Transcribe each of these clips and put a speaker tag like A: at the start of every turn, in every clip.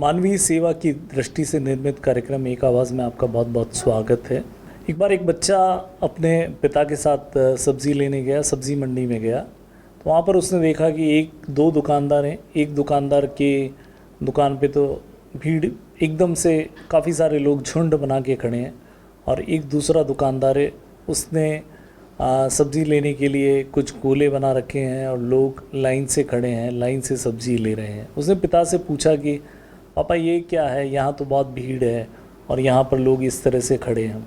A: मानवीय सेवा की दृष्टि से निर्मित कार्यक्रम एक आवाज़ में आपका बहुत बहुत स्वागत है। एक बार एक बच्चा अपने पिता के साथ सब्ज़ी लेने गया, सब्ज़ी मंडी में गया। तो वहाँ पर उसने देखा कि एक दो दुकानदार हैं। एक दुकानदार के दुकान पे तो भीड़ एकदम से काफ़ी सारे लोग झुंड बना के खड़े हैं, और एक दूसरा दुकानदार है, उसने सब्ज़ी लेने के लिए कुछ गोले बना रखे हैं और लोग लाइन से खड़े हैं, लाइन से सब्ज़ी ले रहे हैं। उसने पिता से पूछा कि पापा ये क्या है, यहाँ तो बहुत भीड़ है और यहाँ पर लोग इस तरह से खड़े हैं।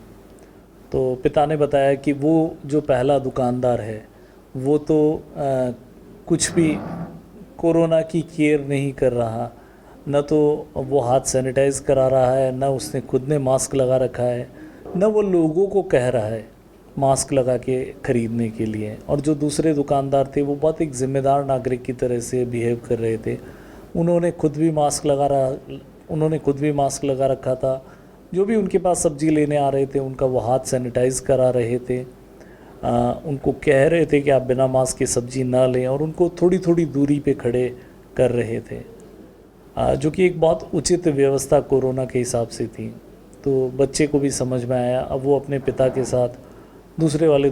A: तो पिता ने बताया कि वो जो पहला दुकानदार है वो तो कुछ भी कोरोना की केयर नहीं कर रहा, न तो वो हाथ सैनिटाइज करा रहा है, न उसने खुद ने मास्क लगा रखा है, न वो लोगों को कह रहा है मास्क लगा के ख़रीदने के लिए। और जो दूसरे दुकानदार थे वो बहुत एक ज़िम्मेदार नागरिक की तरह से बिहेव कर रहे थे। उन्होंने खुद भी मास्क लगा रखा था। जो भी उनके पास सब्ज़ी लेने आ रहे थे उनका वो हाथ सैनिटाइज करा रहे थे। उनको कह रहे थे कि आप बिना मास्क के सब्ज़ी ना लें, और उनको थोड़ी थोड़ी दूरी पे खड़े कर रहे थे, जो कि एक बहुत उचित व्यवस्था कोरोना के हिसाब से थी। तो बच्चे को भी समझ में आया। अब वो अपने पिता के साथ दूसरे वाले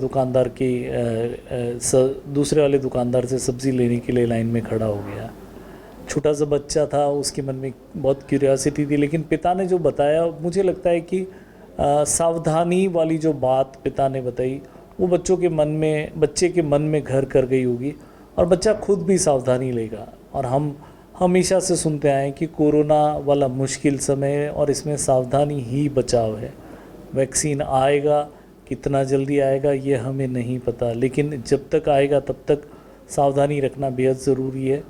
A: दुकानदार से सब्ज़ी लेने के लिए लाइन में खड़ा हो गया। छोटा सा बच्चा था, उसके मन में बहुत क्यूरियोसिटी थी, लेकिन पिता ने जो बताया, मुझे लगता है कि सावधानी वाली जो बात पिता ने बताई वो बच्चे के मन में घर कर गई होगी, और बच्चा खुद भी सावधानी लेगा। और हम हमेशा से सुनते आए हैं कि कोरोना वाला मुश्किल समय है और इसमें सावधानी ही बचाव है। वैक्सीन आएगा, कितना जल्दी आएगा ये हमें नहीं पता, लेकिन जब तक आएगा तब तक सावधानी रखना बेहद ज़रूरी है।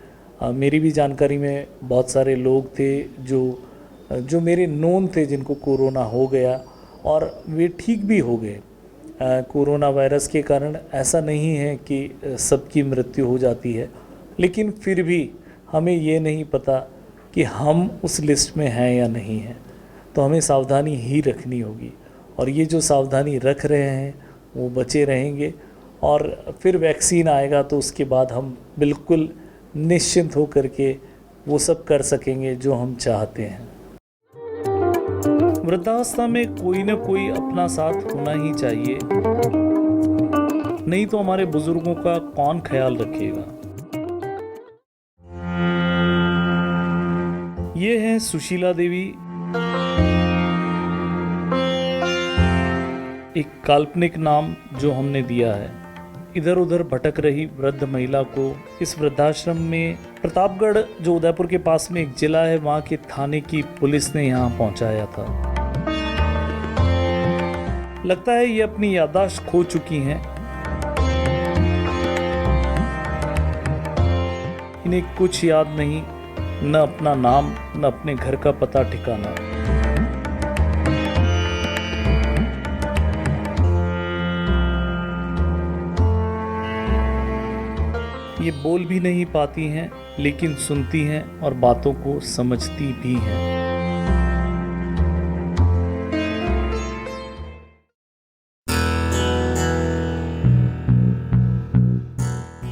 A: मेरी भी जानकारी में बहुत सारे लोग थे जो मेरे नोन थे जिनको कोरोना हो गया, और वे ठीक भी हो गए। कोरोना वायरस के कारण ऐसा नहीं है कि सबकी मृत्यु हो जाती है, लेकिन फिर भी हमें ये नहीं पता कि हम उस लिस्ट में हैं या नहीं हैं। तो हमें सावधानी ही रखनी होगी, और ये जो सावधानी रख रहे हैं वो बचे रहेंगे। और फिर वैक्सीन आएगा तो उसके बाद हम बिल्कुल निश्चिंत हो करके वो सब कर सकेंगे जो हम चाहते हैं। वृद्धावस्था में कोई ना कोई अपना साथ होना ही चाहिए, नहीं तो हमारे बुजुर्गों का कौन ख्याल रखेगा। ये हैं सुशीला देवी, एक काल्पनिक नाम जो हमने दिया है। इधर उधर भटक रही वृद्ध महिला को इस वृद्धाश्रम में प्रतापगढ़, जो उदयपुर के पास में एक जिला है, वहाँ के थाने की पुलिस ने यहाँ पहुँचाया था। लगता है ये अपनी याददाश्त खो चुकी हैं। इन्हें कुछ याद नहीं, न अपना नाम, न अपने घर का पता ठिकाना। ये बोल भी नहीं पाती हैं, लेकिन सुनती हैं और बातों को समझती भी हैं।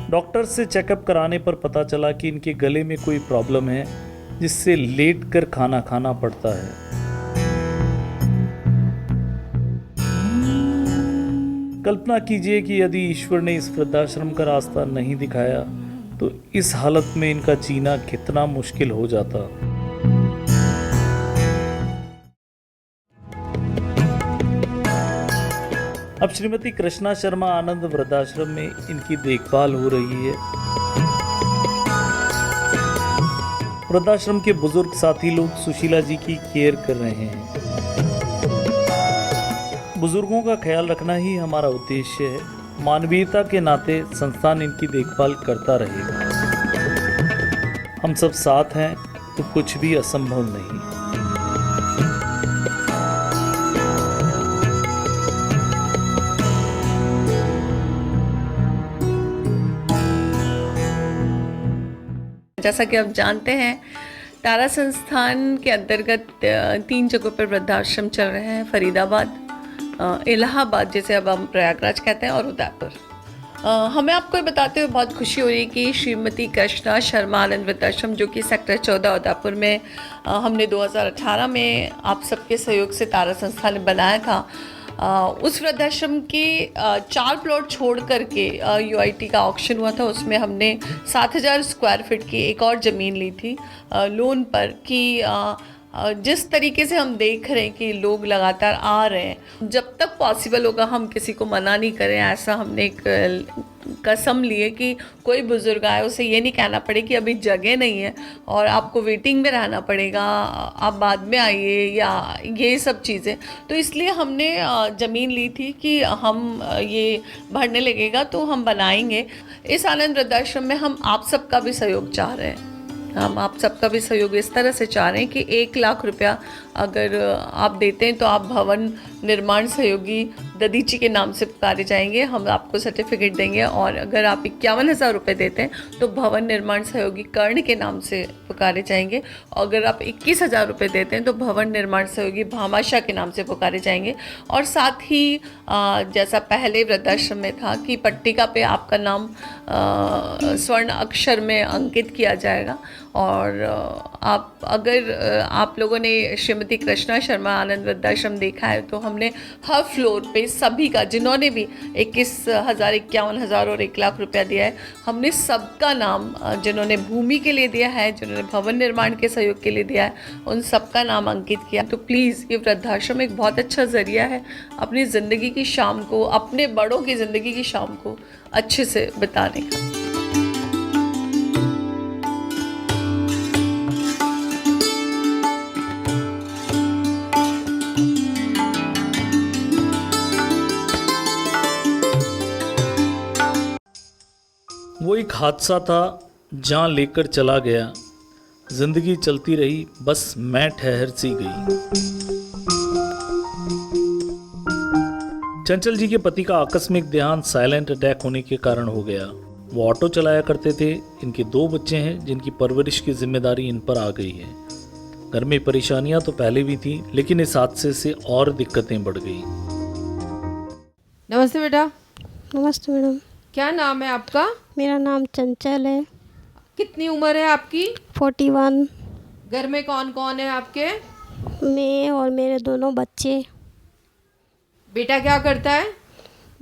A: डॉक्टर से चेकअप कराने पर पता चला कि इनके गले में कोई प्रॉब्लम है, जिससे लेटकर खाना खाना पड़ता है। कल्पना कीजिए कि यदि ईश्वर ने इस वृद्धाश्रम का रास्ता नहीं दिखाया तो इस हालत में इनका जीना कितना मुश्किल हो जाता। अब श्रीमती कृष्णा शर्मा आनंद वृद्धाश्रम में इनकी देखभाल हो रही है। वृद्धाश्रम के बुजुर्ग साथी लोग सुशीला जी की केयर कर रहे हैं। बुजुर्गों का ख्याल रखना ही हमारा उद्देश्य है। मानवीयता के नाते संस्थान इनकी देखभाल करता रहेगा। हम सब साथ हैं तो कुछ भी असंभव नहीं।
B: जैसा कि आप जानते हैं, तारा संस्थान के अंतर्गत 3 जगहों पर वृद्धाश्रम चल रहे हैं। फरीदाबाद, इलाहाबाद, जैसे अब हम प्रयागराज कहते हैं, और उदयपुर। हमें आपको ये बताते हुए बहुत खुशी हो रही है कि श्रीमती कृष्णा शर्मा आनंद वृद्धाश्रम, जो कि सेक्टर 14 उदयपुर में हमने 2018 में आप सबके सहयोग से तारा संस्था ने बनाया था, उस वृद्धाश्रम के 4 प्लॉट छोड़ करके यूआईटी का ऑक्शन हुआ था। उसमें हमने 7000 स्क्वायर फीट की एक और ज़मीन ली थी लोन पर, कि जिस तरीके से हम देख रहे हैं कि लोग लगातार आ रहे हैं, जब तक पॉसिबल होगा हम किसी को मना नहीं करें। ऐसा हमने एक कसम ली है कि कोई बुज़ुर्ग आए उसे ये नहीं कहना पड़े कि अभी जगह नहीं है और आपको वेटिंग में रहना पड़ेगा, आप बाद में आइए, या ये सब चीज़ें। तो इसलिए हमने ज़मीन ली थी कि हम ये बढ़ने लगेगा तो हम बनाएंगे। इस आनंद वृद्धाश्रम में हम आप सबका भी सहयोग चाह रहे हैं। हम आप सबका भी सहयोग इस तरह से चाह रहे हैं कि 1 लाख रुपया अगर आप देते हैं तो आप भवन निर्माण सहयोगी ददीची के नाम से पुकारे जाएंगे, हम आपको सर्टिफिकेट देंगे। और अगर आप 51,000 रुपये देते हैं तो भवन निर्माण सहयोगी कर्ण के नाम से पुकारे जाएंगे। और अगर आप 21,000 रुपये देते हैं तो भवन निर्माण सहयोगी भामाशाह के नाम से पुकारे जाएंगे। और साथ ही जैसा पहले वृद्धाश्रम में था कि पट्टिका पे आपका नाम स्वर्ण अक्षर में अंकित किया जाएगा। और आप अगर आप लोगों ने श्रीमती कृष्णा शर्मा आनंद वृद्धाश्रम देखा है तो हमने हर फ्लोर पे सभी का, जिन्होंने भी 21,000, 51,000 और 1 लाख रुपया दिया है, हमने सबका नाम, जिन्होंने भूमि के लिए दिया है, जिन्होंने भवन निर्माण के सहयोग के लिए दिया है, उन सबका नाम अंकित किया। तो प्लीज़, ये वृद्धाश्रम एक बहुत अच्छा ज़रिया है अपनी ज़िंदगी की शाम को, अपने बड़ों की ज़िंदगी की शाम को अच्छे से बिताने का।
A: वो एक हादसा था जहाँ लेकर चला गया, जिंदगी चलती रही बस मैं ठहर सी गई। चंचल जी के पति का आकस्मिक देहांत साइलेंट अटैक होने के कारण हो गया। वो ऑटो चलाया करते थे। इनके 2 बच्चे हैं जिनकी परवरिश की जिम्मेदारी इन पर आ गई है। घर में परेशानियां तो पहले भी थी, लेकिन इस हादसे से और दिक्कतें बढ़ गई।
C: नमस्ते बेटा।
D: नमस्ते मैडम।
C: क्या नाम है आपका?
D: मेरा नाम चंचल है।
C: कितनी उम्र है आपकी?
D: 41।
C: घर में कौन कौन है आपके?
D: मैं और मेरे दोनों बच्चे।
C: बेटा क्या करता है?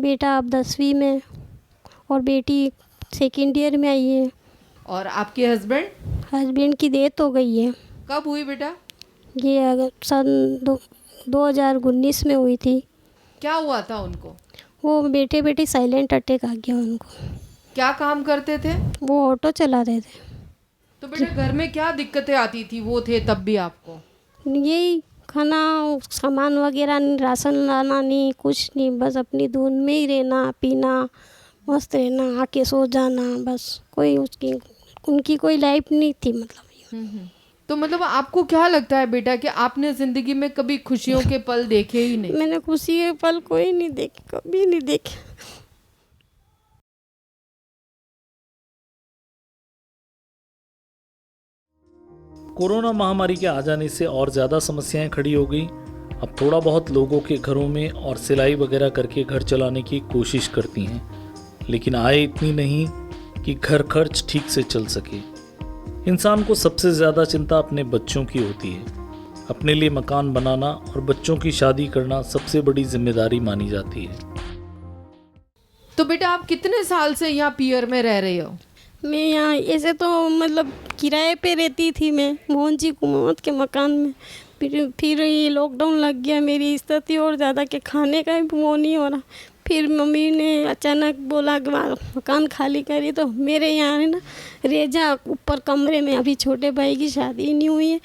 D: बेटा अब 10वीं में और बेटी 2nd ईयर में आई है।
C: और आपके हस्बैंड?
D: हस्बैंड की डेथ हो गई है।
C: कब हुई बेटा?
D: ये अगर सन 2019 में हुई थी।
C: क्या हुआ था उनको?
D: वो बेटे साइलेंट अटैक आ गया उनको।
C: क्या काम करते थे?
D: वो ऑटो चलाते थे।
C: तो बेटा घर में क्या दिक्कतें आती थी, वो थे तब भी आपको?
D: यही खाना, सामान वगैरह, राशन लाना नहीं, कुछ नहीं, बस अपनी धुन में ही रहना, पीना, मस्त रहना, आके सो जाना, बस। कोई उनकी कोई लाइफ नहीं थी मतलब।
C: तो मतलब आपको क्या लगता है बेटा कि आपने ज़िंदगी में कभी खुशियों के पल देखे ही नहीं?
D: मैंने खुशी के पल कोई नहीं देखे, कभी नहीं देखे।
A: कोरोना महामारी के आ जाने से और ज़्यादा समस्याएं खड़ी हो गई। अब थोड़ा बहुत लोगों के घरों में और सिलाई वगैरह करके घर चलाने की कोशिश करती हैं, लेकिन आय इतनी नहीं कि घर खर्च ठीक से चल सके। इंसान को सबसे ज़्यादा चिंता अपने बच्चों की होती है। अपने लिए मकान बनाना और बच्चों की शादी करना सबसे बड़ी जिम्मेदारी मानी जाती है।
C: तो बेटा आप कितने साल से यहाँ पियर में रह रहे हो?
D: मैं यहाँ ऐसे तो मतलब किराए पे रहती थी मैं मोहन जी कुमावत के मकान में। फिर ये लॉकडाउन लग गया, मेरी स्थिति और ज़्यादा के खाने का भी वो नहीं हो रहा। फिर मम्मी ने अचानक बोला कि मकान खाली करी, तो मेरे यहाँ है ना रेजा ऊपर कमरे में, अभी छोटे भाई की शादी नहीं हुई है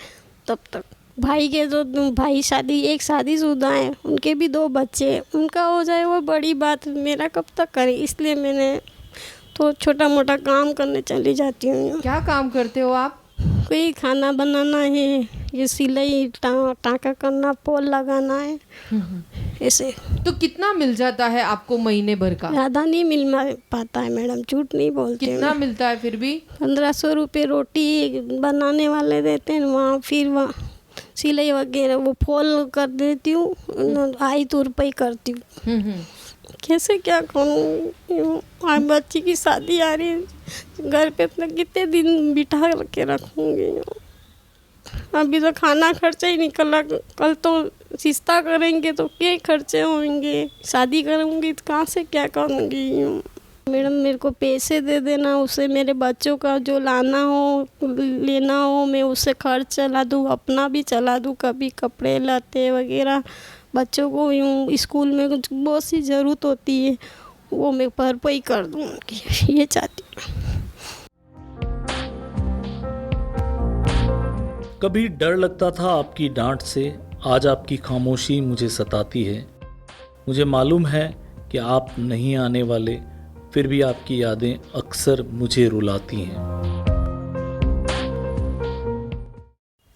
D: तब तक। भाई के जो भाई एक शादीशुदा है, उनके भी 2 बच्चे हैं, उनका हो जाए वो बड़ी बात, मेरा कब तक करे। इसलिए मैंने तो छोटा मोटा काम करने चली जाती हूँ।
C: क्या काम करते हो आप?
D: कोई खाना बनाना है, ये सिलाई टाँका करना, पोल लगाना है, ऐसे।
C: तो कितना मिल जाता है आपको महीने भर का?
D: ज़्यादा नहीं मिल पाता है मैडम, झूठ नहीं बोलती।
C: कितना मिलता है फिर भी?
D: 1500 रुपये रोटी बनाने वाले देते हैं वहाँ। फिर वहाँ सिलाई वगैरह वो फॉल कर देती हूँ, 2.5 रुपये करती हूँ। कैसे क्या करूँगी। बच्ची की शादी आ रही है, घर पे अपना कितने दिन बिठा के रखूँगी। अभी तो खाना खर्चा ही निकला, कल तो रिश्ता करेंगे तो क्या खर्चे होंगे, शादी करूँगी तो कहाँ से क्या करूँगी। मैडम मेरे को पैसे दे देना, उससे मेरे बच्चों का जो लाना हो लेना हो मैं उससे खर्च चला दूँ, अपना भी चला दूँ, कभी कपड़े लत्ते वगैरह बच्चों को यूँ स्कूल में कुछ बहुत सी ज़रूरत होती है वो मैं भरपाई कर दूँ उनकी, ये चाहती हूँ।
A: कभी डर लगता था आपकी डांट से, आज आपकी खामोशी मुझे सताती है। मुझे मालूम है कि आप नहीं आने वाले, फिर भी आपकी यादें अक्सर मुझे रुलाती हैं।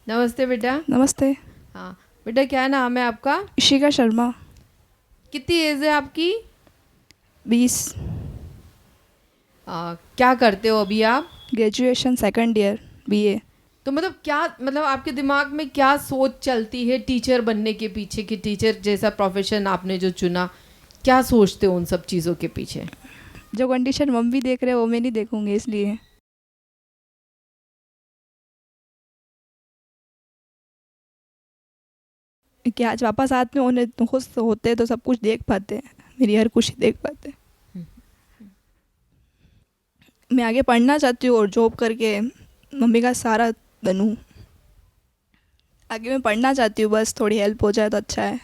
C: नमस्ते बेटा।
E: नमस्ते।
C: हाँ बेटा, क्या नाम है आपका?
E: इशिका शर्मा।
C: कितनी एज है आपकी?
E: 20।
C: क्या करते हो अभी आप?
E: Graduation second year BA।
C: तो मतलब आपके दिमाग में क्या सोच चलती है टीचर बनने के पीछे, कि टीचर जैसा प्रोफेशन आपने जो चुना, क्या सोचते हो उन सब चीज़ों के पीछे?
E: जो कंडीशन मम्मी देख रहे हैं वो मैं नहीं देखूंगी, इसलिए। कि आज पापा साथ में होने खुश होते तो सब कुछ देख पाते हैं, मेरी हर खुशी देख पाते हैं। मैं आगे पढ़ना चाहती हूँ और जॉब करके मम्मी का सहारा बनूँ। आगे मैं पढ़ना चाहती हूँ, बस थोड़ी हेल्प हो जाए तो अच्छा है।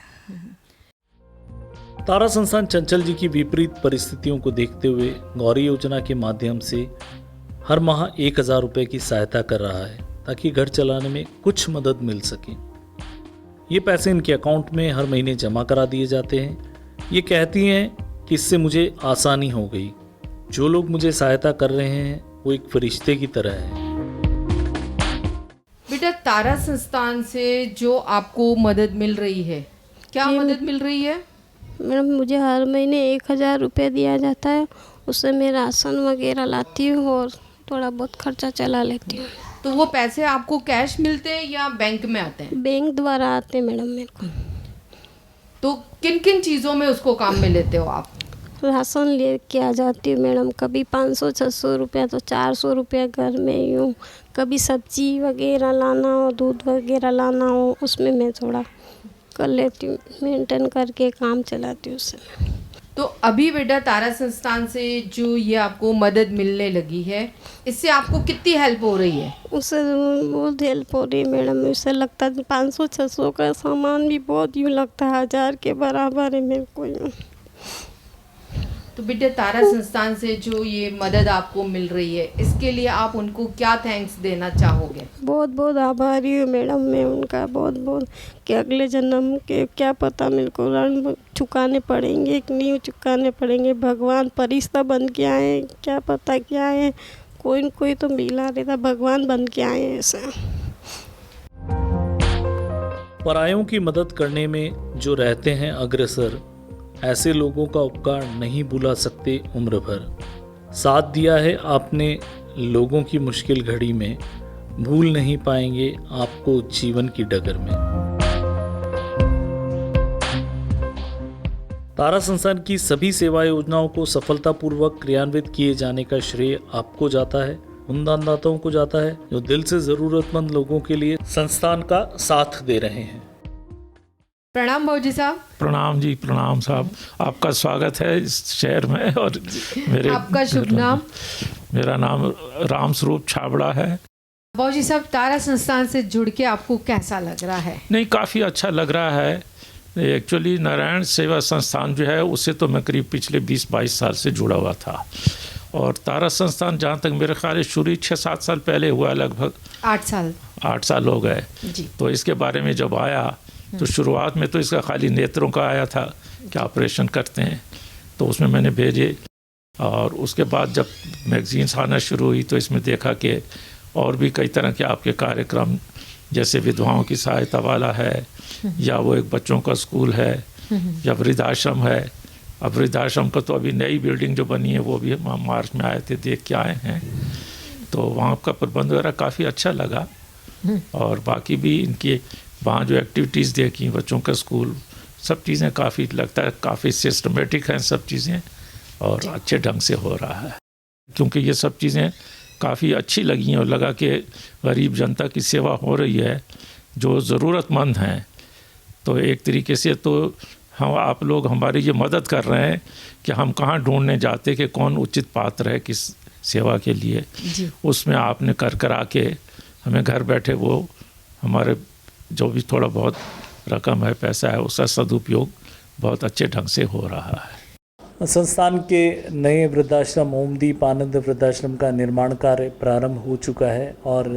A: तारा संस्थान चंचल जी की विपरीत परिस्थितियों को देखते हुए गौरी योजना के माध्यम से हर माह 1000 रुपये की सहायता कर रहा है, ताकि घर चलाने में कुछ मदद मिल सके। ये पैसे इनके अकाउंट में हर महीने जमा करा दिए जाते हैं। ये कहती हैं कि इससे मुझे आसानी हो गई। जो लोग मुझे सहायता कर रहे हैं वो एक फरिश्ते की तरह है।
C: बेटा, तारा संस्थान से जो आपको मदद मिल रही है, क्या मदद मिल रही है?
D: मैडम मुझे हर महीने 1000 रुपये दिया जाता है, उससे मैं राशन वगैरह लाती हूँ और थोड़ा बहुत खर्चा चला लेती हूँ।
C: तो वो पैसे आपको कैश मिलते हैं या बैंक में आते हैं?
D: बैंक द्वारा आते हैं मैडम मेरे को।
C: तो किन किन चीज़ों में उसको काम में लेते हो आप?
D: राशन ले के आ जाती हूँ मैडम, कभी 500-600 रुपया तो 400 रुपया घर में ही हूँ। कभी सब्जी वगैरह लाना हो, दूध वगैरह लाना हो, उसमें मैं थोड़ा कर लेती हूँ, मेंटेन करके काम चलाती हूँ उससे।
C: तो अभी बेटा तारा संस्थान से जो ये आपको मदद मिलने लगी है, इससे आपको कितनी हेल्प हो रही है?
D: उससे बहुत हेल्प हो रही है मैडम। उससे लगता है 500-600 का सामान भी बहुत यूँ लगता है 1000 के बराबर है मेरे को यूँ।
C: तो बेटा तारा संस्थान से जो ये मदद आपको मिल रही है, इसके लिए आप उनको क्या थैंक्स देना चाहोगे?
D: बहुत बहुत आभारी हूँ मैडम मैं उनका, बहुत बहुत, कि अगले जन्म के क्या पता मेरे को ऋण चुकाने पड़ेंगे कि नहीं चुकाने पड़ेंगे। भगवान फरिश्ता बन के आए, क्या पता क्या है, कोई न कोई तो मिला रहता, भगवान बन के आए ऐसा।
A: परायों की मदद करने में जो रहते हैं अग्रसर, ऐसे लोगों का उपकार नहीं भुला सकते उम्र भर। साथ दिया है आपने लोगों की मुश्किल घड़ी में, भूल नहीं पाएंगे आपको जीवन की डगर में। तारा संस्थान की सभी सेवा योजनाओं को सफलतापूर्वक क्रियान्वित किए जाने का श्रेय आपको जाता है, उन दानदाताओं को जाता है जो दिल से जरूरतमंद लोगों के लिए संस्थान का साथ दे रहे हैं।
C: प्रणाम भाऊजी साहब।
F: प्रणाम जी, प्रणाम साहब। आपका स्वागत है इस शहर में। और मेरे
C: आपका शुभ नाम?
F: मेरा नाम राम स्वरूप छाबड़ा है।
C: भाऊजी साहब, तारा संस्थान से जुड़ के आपको कैसा लग रहा है?
F: नहीं, काफ़ी अच्छा लग रहा है। एक्चुअली नारायण सेवा संस्थान जो है उससे तो मैं करीब पिछले 20-22 साल से जुड़ा हुआ था, और तारा संस्थान जहाँ तक मेरे ख्याल है शुरू 6-7 साल पहले हुआ, लगभग 8 साल हो गए
C: जी।
F: तो इसके बारे में जब आया तो शुरुआत में तो इसका खाली नेत्रों का आया था कि ऑपरेशन करते हैं, तो उसमें मैंने भेजे, और उसके बाद जब मैगजीन्स आना शुरू हुई तो इसमें देखा कि और भी कई तरह के आपके कार्यक्रम, जैसे विधवाओं की सहायता वाला है, या वो एक बच्चों का स्कूल है, या वृद्धाश्रम है। अब वृद्धाश्रम का तो अभी नई बिल्डिंग जो बनी है वो भी मार्च में आए थे, देख के आए हैं, तो वहाँ का प्रबंध वगैरह काफ़ी अच्छा लगा। और बाकी भी इनकी वहाँ जो एक्टिविटीज़ देखी, बच्चों का स्कूल, सब चीज़ें काफ़ी लगता है काफ़ी सिस्टमेटिक हैं सब चीज़ें और अच्छे ढंग से हो रहा है, क्योंकि ये सब चीज़ें काफ़ी अच्छी लगी हैं और लगा कि गरीब जनता की सेवा हो रही है जो ज़रूरतमंद हैं। तो एक तरीके से तो हम आप लोग हमारी ये मदद कर रहे हैं कि हम कहाँ ढूंढने जाते कि कौन उचित पात्र है किस सेवा के लिए, उसमें आपने कर आके हमें घर बैठे वो हमारे जो भी थोड़ा बहुत रकम है पैसा है उसका सदुपयोग बहुत अच्छे ढंग से हो रहा है।
A: संस्थान के नए वृद्धाश्रम ओमदीप आनंद वृद्धाश्रम का निर्माण कार्य प्रारंभ हो चुका है और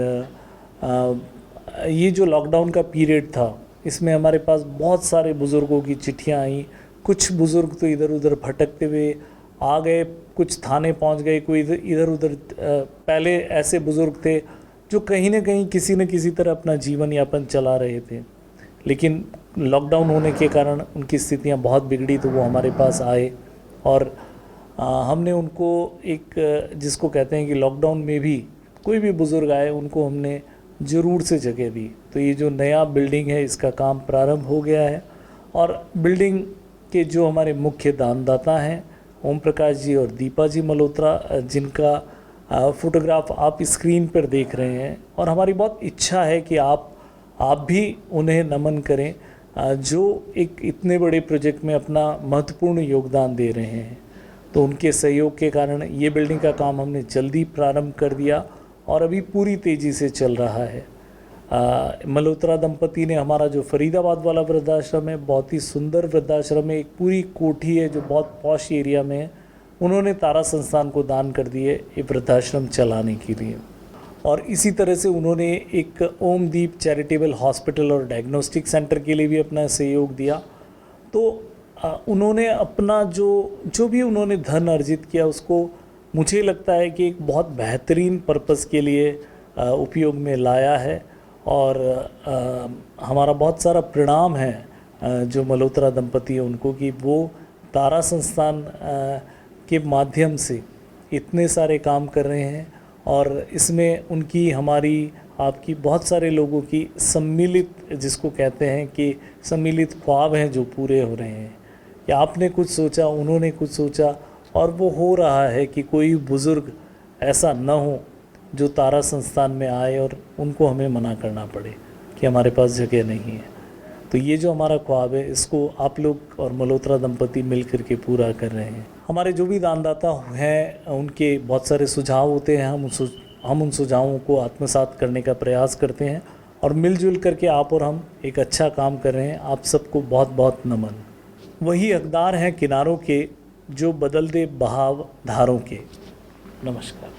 A: ये जो लॉकडाउन का पीरियड था इसमें हमारे पास बहुत सारे बुज़ुर्गों की चिट्ठियाँ आई। कुछ बुज़ुर्ग तो इधर उधर भटकते हुए आ गए, कुछ थाने पहुंच गए, कोई इधर उधर। पहले ऐसे बुज़ुर्ग थे जो कहीं न कहीं किसी न किसी तरह अपना जीवन यापन चला रहे थे, लेकिन लॉकडाउन होने के कारण उनकी स्थितियां बहुत बिगड़ी तो वो हमारे पास आए और हमने उनको एक जिसको कहते हैं कि लॉकडाउन में भी कोई भी बुज़ुर्ग आए उनको हमने ज़रूर से जगह दी। तो ये जो नया बिल्डिंग है इसका काम प्रारंभ हो गया है और बिल्डिंग के जो हमारे मुख्य दानदाता हैं ओम प्रकाश जी और दीपा जी मल्होत्रा, जिनका फ़ोटोग्राफ आप स्क्रीन पर देख रहे हैं, और हमारी बहुत इच्छा है कि आप भी उन्हें नमन करें जो एक इतने बड़े प्रोजेक्ट में अपना महत्वपूर्ण योगदान दे रहे हैं। तो उनके सहयोग के कारण ये बिल्डिंग का काम हमने जल्दी प्रारंभ कर दिया और अभी पूरी तेज़ी से चल रहा है। मल्होत्रा दंपति ने हमारा जो फरीदाबाद वाला वृद्धाश्रम है, बहुत ही सुंदर वृद्धाश्रम है, एक पूरी कोठी है जो बहुत पॉश एरिया में है, उन्होंने तारा संस्थान को दान कर दी है ये वृद्धाश्रम चलाने के लिए। और इसी तरह से उन्होंने एक ओमदीप चैरिटेबल हॉस्पिटल और डायग्नोस्टिक सेंटर के लिए भी अपना सहयोग दिया। तो उन्होंने अपना जो भी उन्होंने धन अर्जित किया उसको मुझे लगता है कि एक बहुत बेहतरीन पर्पस के लिए उपयोग में लाया है और हमारा बहुत सारा प्रणाम है जो मल्होत्रा दंपति है उनको कि वो तारा संस्थान के माध्यम से इतने सारे काम कर रहे हैं और इसमें उनकी हमारी आपकी बहुत सारे लोगों की सम्मिलित, जिसको कहते हैं कि सम्मिलित ख्वाब हैं जो पूरे हो रहे हैं। या आपने कुछ सोचा, उन्होंने कुछ सोचा और वो हो रहा है कि कोई बुज़ुर्ग ऐसा न हो जो तारा संस्थान में आए और उनको हमें मना करना पड़े कि हमारे पास जगह नहीं है। तो ये जो हमारा ख्वाब है इसको आप लोग और मल्होत्रा दंपति मिल कर के पूरा कर रहे हैं। हमारे जो भी दानदाता हैं उनके बहुत सारे सुझाव होते हैं, हम उन सुझावों को आत्मसात करने का प्रयास करते हैं और मिलजुल करके आप और हम एक अच्छा काम कर रहे हैं। आप सबको बहुत बहुत नमन। वही हकदार हैं किनारों के जो बदल दे बहाव धारों के। नमस्कार।